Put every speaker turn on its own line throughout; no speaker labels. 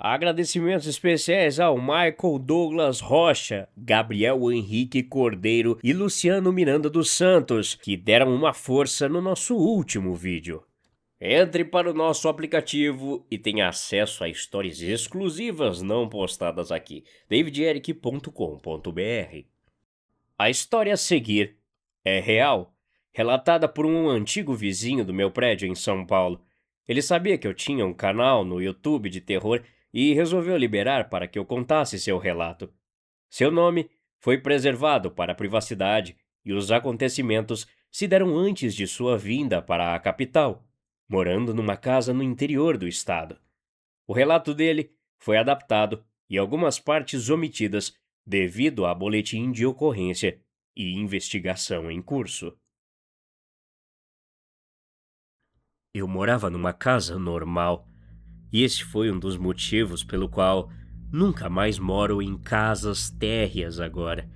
Agradecimentos especiais ao Michael Douglas Rocha, Gabriel Henrique Cordeiro e Luciano Miranda dos Santos, que deram uma força no nosso último vídeo. Entre para o nosso aplicativo e tenha acesso a histórias exclusivas não postadas aqui, davideric.com.br. A história a seguir é real, relatada por um antigo vizinho do meu prédio em São Paulo. Ele sabia que eu tinha um canal no YouTube de terror e resolveu liberar para que eu contasse seu relato. Seu nome foi preservado para a privacidade e os acontecimentos se deram antes de sua vinda para a capital, morando numa casa no interior do estado. O relato dele foi adaptado e algumas partes omitidas devido a boletim de ocorrência e investigação em curso. Eu morava numa casa normal, e esse foi um dos motivos pelo qual nunca mais moro em casas térreas agora.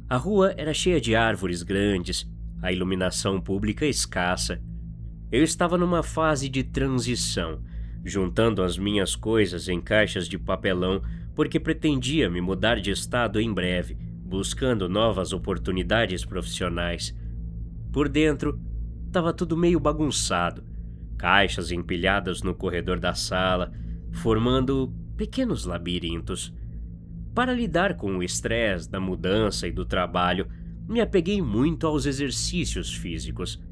A rua era cheia de árvores grandes, a iluminação pública escassa. Eu estava numa fase de transição, juntando as minhas coisas em caixas de papelão porque pretendia me mudar de estado em breve, buscando novas oportunidades profissionais. Por dentro, estava tudo meio bagunçado, caixas empilhadas no corredor da sala, formando pequenos labirintos. Para lidar com o estresse da mudança e do trabalho, me apeguei muito aos exercícios físicos.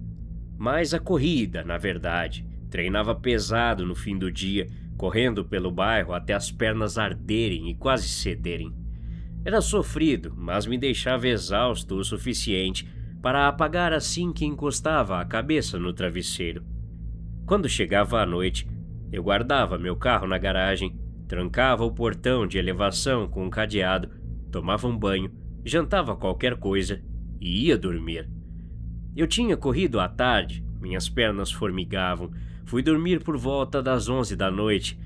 Mais a corrida, na verdade. Treinava pesado no fim do dia, correndo pelo bairro até as pernas arderem e quase cederem. Era sofrido, mas me deixava exausto o suficiente para apagar assim que encostava a cabeça no travesseiro. Quando chegava a noite, eu guardava meu carro na garagem, trancava o portão de elevação com um cadeado, tomava um banho, jantava qualquer coisa e ia dormir. Eu tinha corrido à tarde, minhas pernas formigavam, fui dormir por volta das 11 da noite,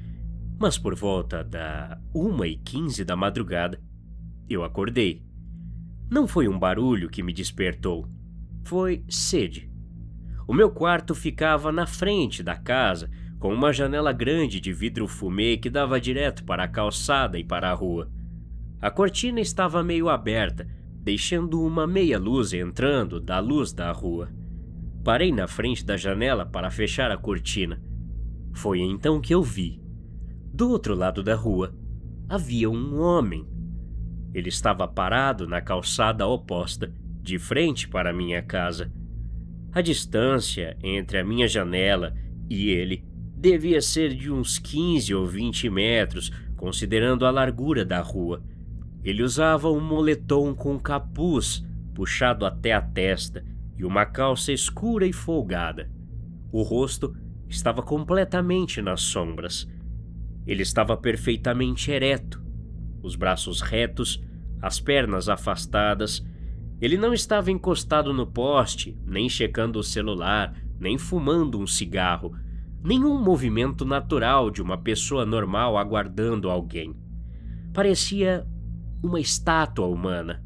mas por volta da 1h15 da madrugada, eu acordei. Não foi um barulho que me despertou, foi sede. O meu quarto ficava na frente da casa, com uma janela grande de vidro fumê que dava direto para a calçada e para a rua. A cortina estava meio aberta, deixando uma meia luz entrando da luz da rua. Parei na frente da janela para fechar a cortina. Foi então que eu vi. Do outro lado da rua, havia um homem. Ele estava parado na calçada oposta, de frente para a minha casa. A distância entre a minha janela e ele devia ser de uns 15 ou 20 metros, considerando a largura da rua. Ele usava um moletom com capuz puxado até a testa e uma calça escura e folgada. O rosto estava completamente nas sombras. Ele estava perfeitamente ereto, os braços retos, as pernas afastadas. Ele não estava encostado no poste, nem checando o celular, nem fumando um cigarro. Nenhum movimento natural de uma pessoa normal aguardando alguém. Parecia uma estátua humana.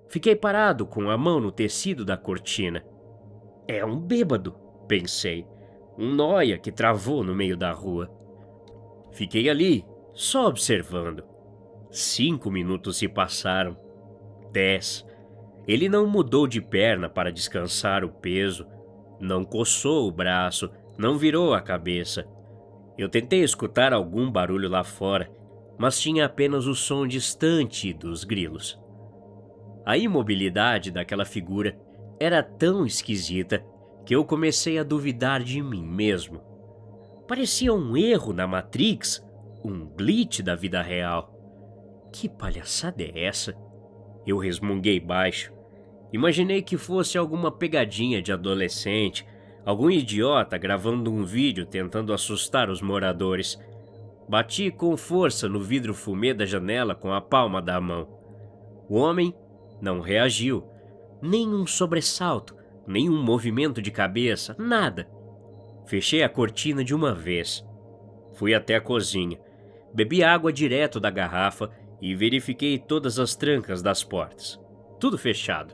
Fiquei parado com a mão no tecido da cortina. É um bêbado, pensei. Um nóia que travou no meio da rua. Fiquei ali, só observando. 5 minutos se passaram. 10. Ele não mudou de perna para descansar o peso. Não coçou o braço, não virou a cabeça. Eu tentei escutar algum barulho lá fora, mas tinha apenas o som distante dos grilos. A imobilidade daquela figura era tão esquisita que eu comecei a duvidar de mim mesmo. Parecia um erro na Matrix, um glitch da vida real. Que palhaçada é essa? Eu resmunguei baixo. Imaginei que fosse alguma pegadinha de adolescente, algum idiota gravando um vídeo tentando assustar os moradores. Bati com força no vidro fumê da janela com a palma da mão. O homem não reagiu, nem um sobressalto, nem um movimento de cabeça, nada. Fechei a cortina de uma vez. Fui até a cozinha, bebi água direto da garrafa e verifiquei todas as trancas das portas. Tudo fechado.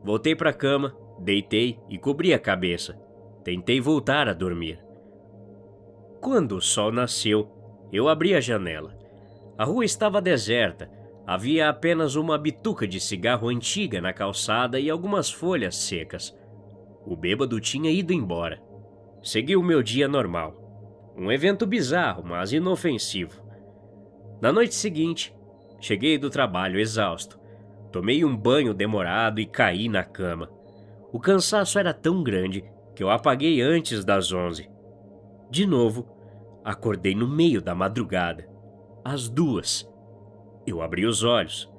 Voltei para a cama, deitei e cobri a cabeça. Tentei voltar a dormir. Quando o sol nasceu, eu abri a janela. A rua estava deserta. Havia apenas uma bituca de cigarro antiga na calçada e algumas folhas secas. O bêbado tinha ido embora. Segui o meu dia normal. Um evento bizarro, mas inofensivo. Na noite seguinte, cheguei do trabalho exausto. Tomei um banho demorado e caí na cama. O cansaço era tão grande que eu apaguei antes das 11. De novo, acordei no meio da madrugada, às 2. Eu abri os olhos.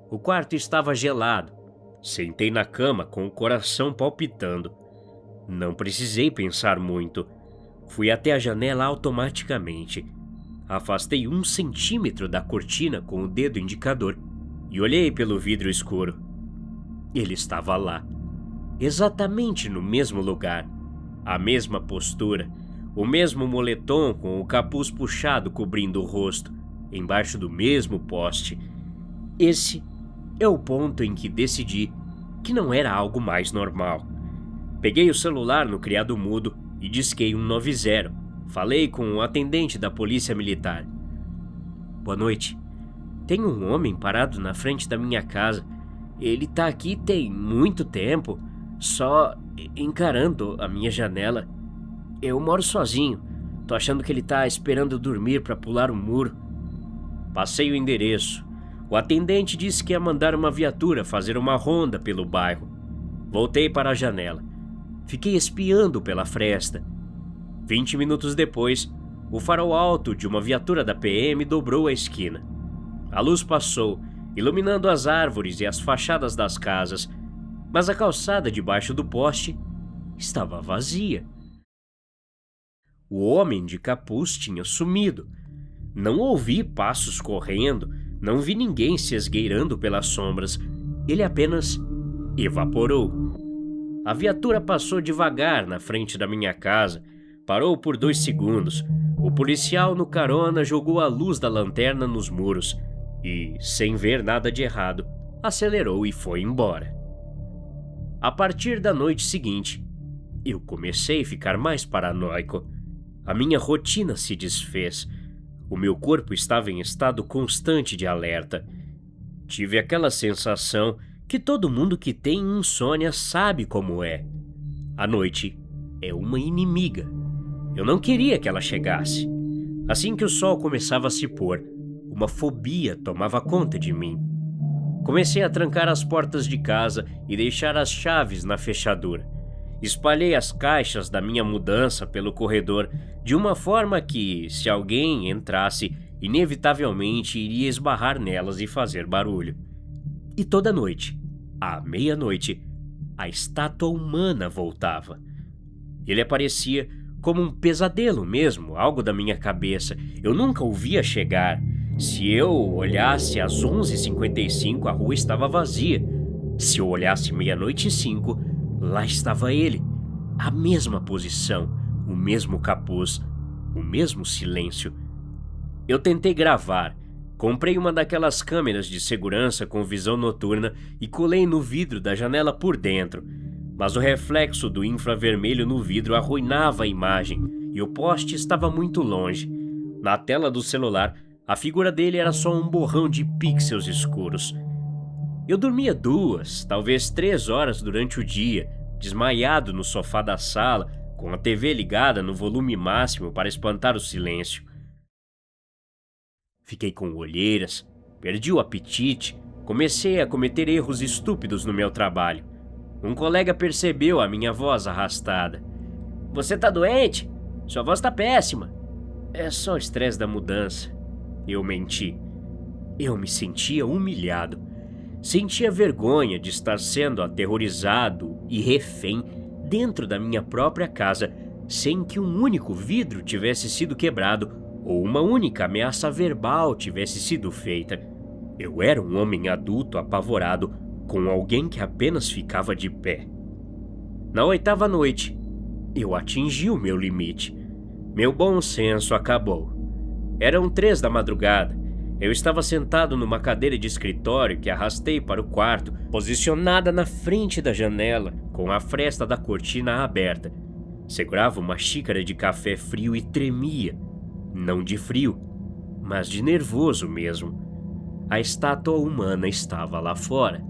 O quarto estava gelado. Sentei na cama com o coração palpitando. Não precisei pensar muito. Fui até a janela automaticamente. Afastei 1 centímetro da cortina com o dedo indicador e olhei pelo vidro escuro. Ele estava lá, exatamente no mesmo lugar, a mesma postura, o mesmo moletom com o capuz puxado cobrindo o rosto, embaixo do mesmo poste. Esse é o ponto em que decidi que não era algo mais normal. Peguei o celular no criado mudo e disquei 190. Falei com o atendente da polícia militar. Boa noite. Tem um homem parado na frente da minha casa. Ele tá aqui tem muito tempo, só encarando a minha janela. Eu moro sozinho. Tô achando que ele tá esperando eu dormir pra pular o muro. Passei o endereço. O atendente disse que ia mandar uma viatura fazer uma ronda pelo bairro. Voltei para a janela. Fiquei espiando pela fresta. 20 minutos depois, o farol alto de uma viatura da PM dobrou a esquina. A luz passou, iluminando as árvores e as fachadas das casas, mas a calçada debaixo do poste estava vazia. O homem de capuz tinha sumido. Não ouvi passos correndo, não vi ninguém se esgueirando pelas sombras. Ele apenas evaporou. A viatura passou devagar na frente da minha casa, parou por 2 segundos. O policial no carona jogou a luz da lanterna nos muros e, sem ver nada de errado, acelerou e foi embora. A partir da noite seguinte, eu comecei a ficar mais paranoico. A minha rotina se desfez. O meu corpo estava em estado constante de alerta. Tive aquela sensação que todo mundo que tem insônia sabe como é. A noite é uma inimiga. Eu não queria que ela chegasse. Assim que o sol começava a se pôr, uma fobia tomava conta de mim. Comecei a trancar as portas de casa e deixar as chaves na fechadura. Espalhei as caixas da minha mudança pelo corredor de uma forma que, se alguém entrasse, inevitavelmente iria esbarrar nelas e fazer barulho. E toda noite, à meia-noite, a estátua humana voltava. Ele aparecia como um pesadelo mesmo, algo da minha cabeça. Eu nunca o via chegar. Se eu olhasse às 11h55, a rua estava vazia. Se eu olhasse meia-noite e 5, lá estava ele. A mesma posição, o mesmo capuz, o mesmo silêncio. Eu tentei gravar. Comprei uma daquelas câmeras de segurança com visão noturna e colei no vidro da janela por dentro. Mas o reflexo do infravermelho no vidro arruinava a imagem e o poste estava muito longe. Na tela do celular, a figura dele era só um borrão de pixels escuros. Eu dormia 2, talvez 3 horas durante o dia, desmaiado no sofá da sala, com a TV ligada no volume máximo para espantar o silêncio. Fiquei com olheiras, perdi o apetite, comecei a cometer erros estúpidos no meu trabalho. Um colega percebeu a minha voz arrastada. Você tá doente? Sua voz tá péssima. É só o estresse da mudança. Eu menti. Eu me sentia humilhado. Sentia vergonha de estar sendo aterrorizado e refém dentro da minha própria casa, sem que um único vidro tivesse sido quebrado ou uma única ameaça verbal tivesse sido feita. Eu era um homem adulto apavorado com alguém que apenas ficava de pé. Na 8ª noite, eu atingi o meu limite. Meu bom senso acabou. Eram 3 da madrugada. Eu estava sentado numa cadeira de escritório que arrastei para o quarto, posicionada na frente da janela, com a fresta da cortina aberta. Segurava uma xícara de café frio e tremia. Não de frio, mas de nervoso mesmo. A estátua humana estava lá fora.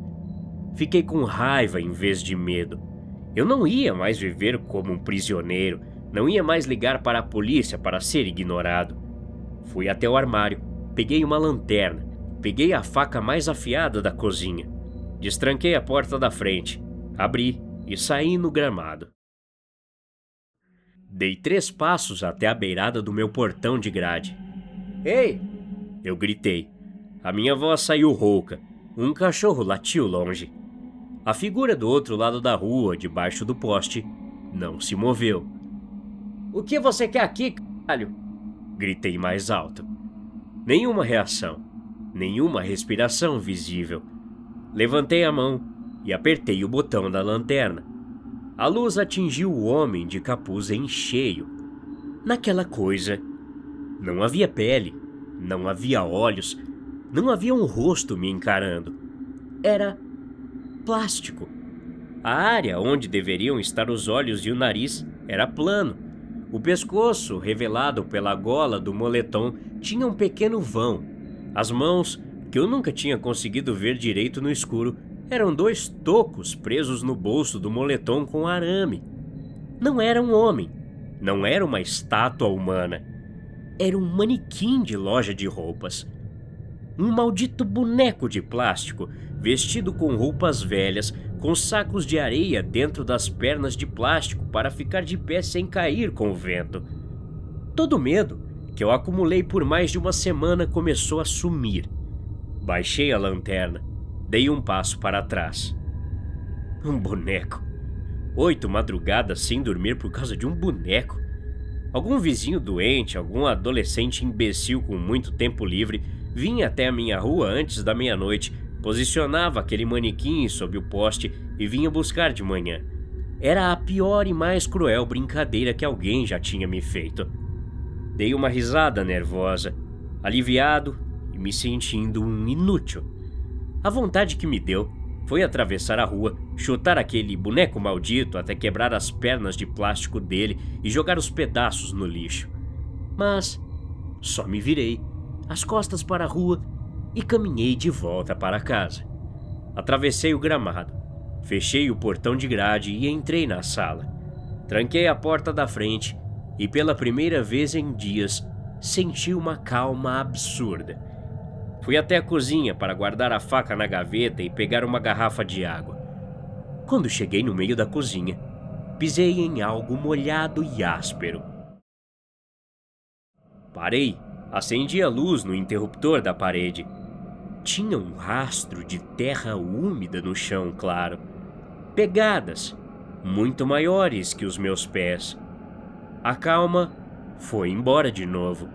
Fiquei com raiva em vez de medo. Eu não ia mais viver como um prisioneiro, não ia mais ligar para a polícia para ser ignorado. Fui até o armário, peguei uma lanterna, peguei a faca mais afiada da cozinha, destranquei a porta da frente, abri e saí no gramado. Dei 3 passos até a beirada do meu portão de grade. "Ei!" eu gritei. A minha voz saiu rouca. Um cachorro latiu longe. A figura do outro lado da rua, debaixo do poste, não se moveu. "O que você quer aqui, caralho?" gritei mais alto. Nenhuma reação, nenhuma respiração visível. Levantei a mão e apertei o botão da lanterna. A luz atingiu o homem de capuz em cheio. Naquela coisa, não havia pele, não havia olhos, não havia um rosto me encarando. Era plástico. A área onde deveriam estar os olhos e o nariz era plano. O pescoço, revelado pela gola do moletom, tinha um pequeno vão. As mãos, que eu nunca tinha conseguido ver direito no escuro, eram 2 tocos presos no bolso do moletom com arame. Não era um homem, não era uma estátua humana. Era um manequim de loja de roupas. Um maldito boneco de plástico, vestido com roupas velhas, com sacos de areia dentro das pernas de plástico para ficar de pé sem cair com o vento. Todo o medo que eu acumulei por mais de uma semana começou a sumir. Baixei a lanterna, dei um passo para trás. Um boneco. 8 madrugadas sem dormir por causa de um boneco. Algum vizinho doente, algum adolescente imbecil com muito tempo livre vinha até a minha rua antes da meia-noite, posicionava aquele manequim sob o poste e vinha buscar de manhã. Era a pior e mais cruel brincadeira que alguém já tinha me feito. Dei uma risada nervosa, aliviado e me sentindo um inútil. A vontade que me deu foi atravessar a rua, chutar aquele boneco maldito até quebrar as pernas de plástico dele e jogar os pedaços no lixo. Mas só me virei, as costas para a rua, e caminhei de volta para casa. Atravessei o gramado, fechei o portão de grade e entrei na sala. Tranquei a porta da frente e pela primeira vez em dias senti uma calma absurda. Fui até a cozinha para guardar a faca na gaveta e pegar uma garrafa de água. Quando cheguei no meio da cozinha, pisei em algo molhado e áspero. Parei, acendi a luz no interruptor da parede. Tinha um rastro de terra úmida no chão claro. Pegadas, muito maiores que os meus pés. A calma foi embora de novo.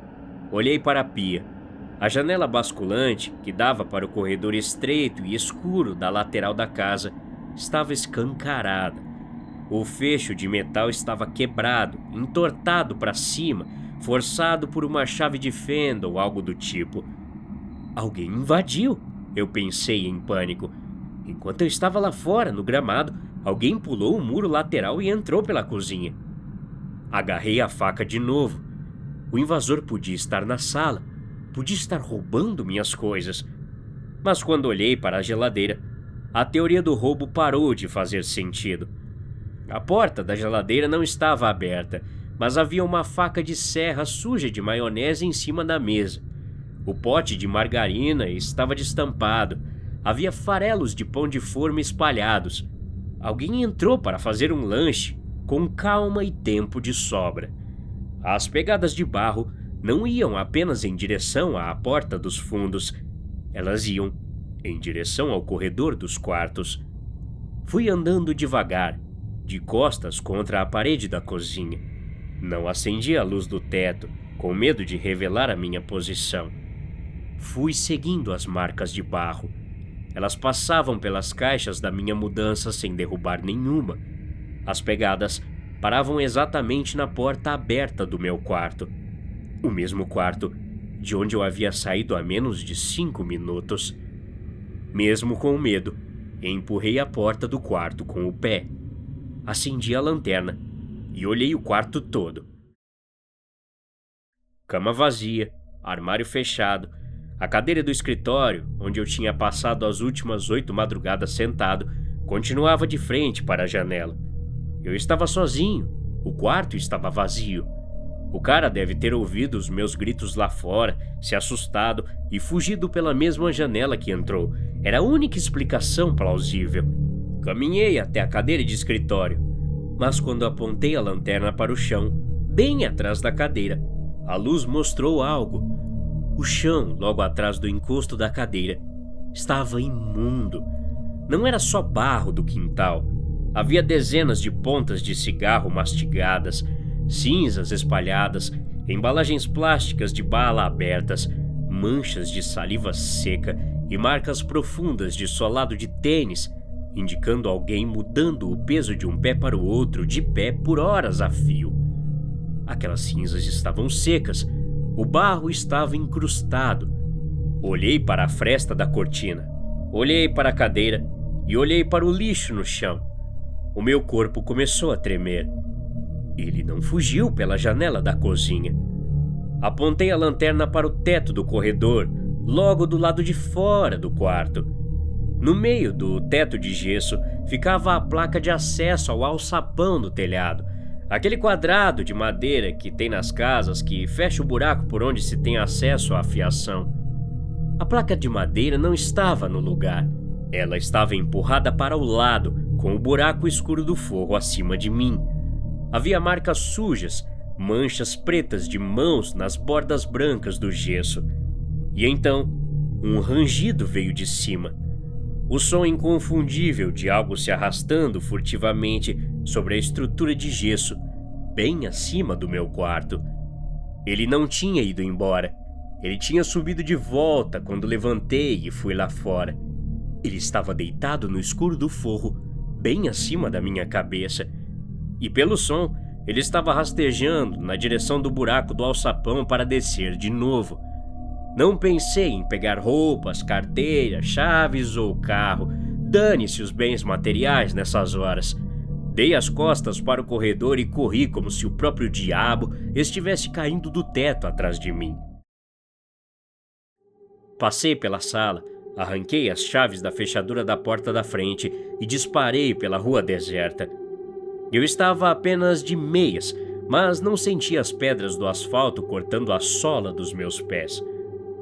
Olhei para a pia. A janela basculante, que dava para o corredor estreito e escuro da lateral da casa, estava escancarada. O fecho de metal estava quebrado, entortado para cima, forçado por uma chave de fenda ou algo do tipo. Alguém invadiu, eu pensei em pânico. Enquanto eu estava lá fora, no gramado, alguém pulou o muro lateral e entrou pela cozinha. Agarrei a faca de novo. O invasor podia estar na sala, podia estar roubando minhas coisas. Mas quando olhei para a geladeira, a teoria do roubo parou de fazer sentido. A porta da geladeira não estava aberta, mas havia uma faca de serra suja de maionese em cima da mesa. O pote de margarina estava destampado. Havia farelos de pão de forma espalhados. Alguém entrou para fazer um lanche, com calma e tempo de sobra. As pegadas de barro não iam apenas em direção à porta dos fundos. Elas iam em direção ao corredor dos quartos. Fui andando devagar, de costas contra a parede da cozinha. Não acendi a luz do teto, com medo de revelar a minha posição. Fui seguindo as marcas de barro. Elas passavam pelas caixas da minha mudança sem derrubar nenhuma. As pegadas paravam exatamente na porta aberta do meu quarto. O mesmo quarto de onde eu havia saído há menos de 5 minutos. Mesmo com medo, empurrei a porta do quarto com o pé. Acendi a lanterna e olhei o quarto todo. Cama vazia, armário fechado, a cadeira do escritório, onde eu tinha passado as últimas 8 madrugadas sentado, continuava de frente para a janela. Eu estava sozinho, o quarto estava vazio. O cara deve ter ouvido os meus gritos lá fora, se assustado e fugido pela mesma janela que entrou. Era a única explicação plausível. Caminhei até a cadeira de escritório, mas quando apontei a lanterna para o chão, bem atrás da cadeira, a luz mostrou algo. O chão, logo atrás do encosto da cadeira, estava imundo. Não era só barro do quintal. Havia dezenas de pontas de cigarro mastigadas, cinzas espalhadas, embalagens plásticas de bala abertas, manchas de saliva seca e marcas profundas de solado de tênis, indicando alguém mudando o peso de um pé para o outro de pé por horas a fio. Aquelas cinzas estavam secas, o barro estava incrustado. Olhei para a fresta da cortina, olhei para a cadeira e olhei para o lixo no chão. O meu corpo começou a tremer. Ele não fugiu pela janela da cozinha. Apontei a lanterna para o teto do corredor, logo do lado de fora do quarto. No meio do teto de gesso ficava a placa de acesso ao alçapão do telhado, aquele quadrado de madeira que tem nas casas que fecha o buraco por onde se tem acesso à fiação. A placa de madeira não estava no lugar. Ela estava empurrada para o lado, com o buraco escuro do forro acima de mim. Havia marcas sujas, manchas pretas de mãos nas bordas brancas do gesso. E então, um rangido veio de cima. O som inconfundível de algo se arrastando furtivamente sobre a estrutura de gesso, bem acima do meu quarto. Ele não tinha ido embora. Ele tinha subido de volta quando levantei e fui lá fora. Ele estava deitado no escuro do forro, bem acima da minha cabeça. E pelo som, ele estava rastejando na direção do buraco do alçapão para descer de novo. Não pensei em pegar roupas, carteira, chaves ou carro. Dane-se os bens materiais nessas horas. Dei as costas para o corredor e corri como se o próprio diabo estivesse caindo do teto atrás de mim. Passei pela sala, arranquei as chaves da fechadura da porta da frente e disparei pela rua deserta. Eu estava apenas de meias, mas não sentia as pedras do asfalto cortando a sola dos meus pés.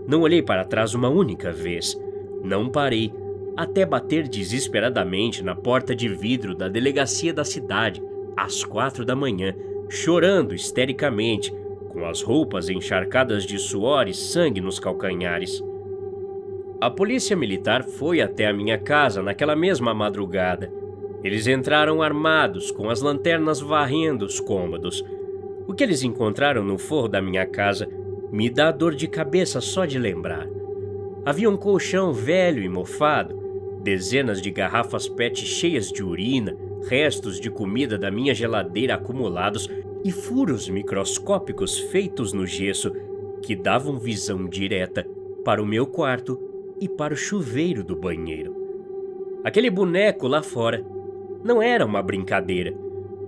Não olhei para trás uma única vez. Não parei, até bater desesperadamente na porta de vidro da delegacia da cidade, às 4 da manhã, chorando histericamente, com as roupas encharcadas de suor e sangue nos calcanhares. A polícia militar foi até a minha casa naquela mesma madrugada. Eles entraram armados, com as lanternas varrendo os cômodos. O que eles encontraram no forro da minha casa me dá dor de cabeça só de lembrar. Havia um colchão velho e mofado, dezenas de garrafas PET cheias de urina, restos de comida da minha geladeira acumulados e furos microscópicos feitos no gesso que davam visão direta para o meu quarto e para o chuveiro do banheiro. Aquele boneco lá fora não era uma brincadeira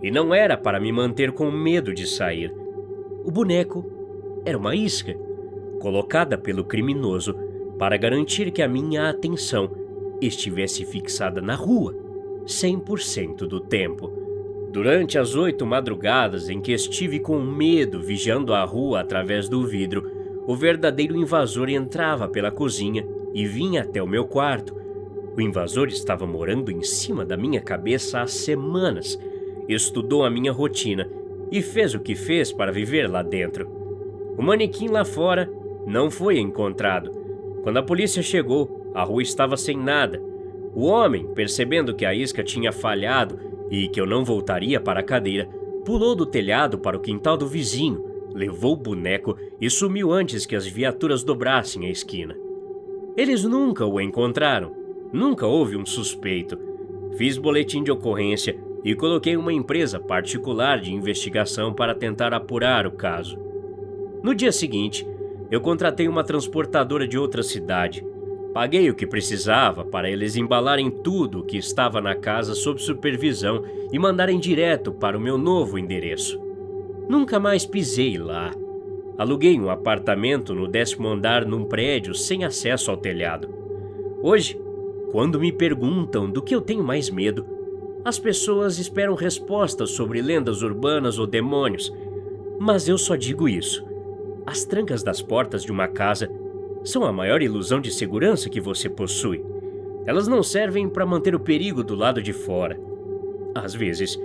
e não era para me manter com medo de sair. O boneco era uma isca, colocada pelo criminoso para garantir que a minha atenção estivesse fixada na rua 100% do tempo. Durante as 8 madrugadas em que estive com medo vigiando a rua através do vidro, o verdadeiro invasor entrava pela cozinha e vinha até o meu quarto. O invasor estava morando em cima da minha cabeça há semanas, estudou a minha rotina e fez o que fez para viver lá dentro. O manequim lá fora não foi encontrado. Quando a polícia chegou, a rua estava sem nada. O homem, percebendo que a isca tinha falhado e que eu não voltaria para a cadeira, pulou do telhado para o quintal do vizinho, levou o boneco e sumiu antes que as viaturas dobrassem a esquina. Eles nunca o encontraram. Nunca houve um suspeito. Fiz boletim de ocorrência e coloquei uma empresa particular de investigação para tentar apurar o caso. No dia seguinte, eu contratei uma transportadora de outra cidade. Paguei o que precisava para eles embalarem tudo o que estava na casa sob supervisão e mandarem direto para o meu novo endereço. Nunca mais pisei lá. Aluguei um apartamento no 10º andar num prédio sem acesso ao telhado. Hoje, quando me perguntam do que eu tenho mais medo, as pessoas esperam respostas sobre lendas urbanas ou demônios, mas eu só digo isso. As trancas das portas de uma casa são a maior ilusão de segurança que você possui. Elas não servem para manter o perigo do lado de fora. Às vezes,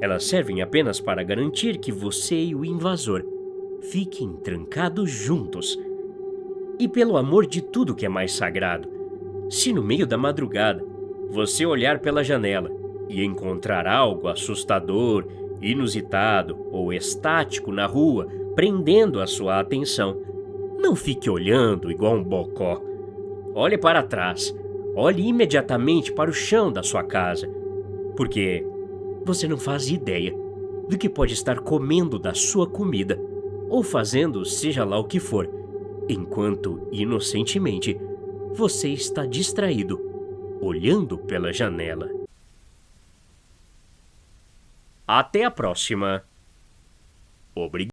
elas servem apenas para garantir que você e o invasor fiquem trancados juntos. E pelo amor de tudo que é mais sagrado, se no meio da madrugada você olhar pela janela e encontrar algo assustador, inusitado ou estático na rua prendendo a sua atenção, não fique olhando igual um bocó. Olhe para trás. Olhe imediatamente para o chão da sua casa, porque você não faz ideia do que pode estar comendo da sua comida ou fazendo seja lá o que for, enquanto, inocentemente, você está distraído, olhando pela janela. Até a próxima. Obrigado.